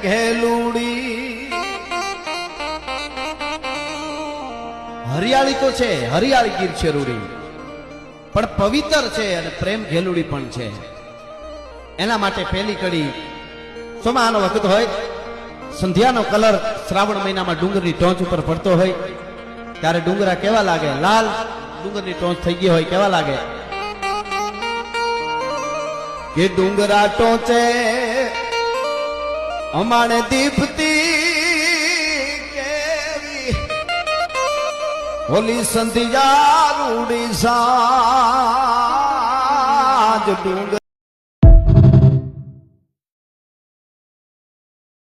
ઘેલુડી હરિયાળી તો છે, હરિયાળી ગીર છે રૂડી, પણ પવિત્ર છે અને પ્રેમ ઘેલુડી પણ છે. એના માટે પહેલી કડી સોમાનો વખત હોય, સંધ્યાનો કલર શ્રાવણ મહિનામાં ડુંગરની ટોચ ઉપર પડતો હોય ત્યારે ડુંગરા કેવા લાગે, લાલ ડુંગરની ટોચ થઈ ગઈ હોય કેવા લાગે કે ડુંગરા ટોચે અમાણે દીપતી કેવી હોલી સંધ્યા રૂડી સાજ ડુંગર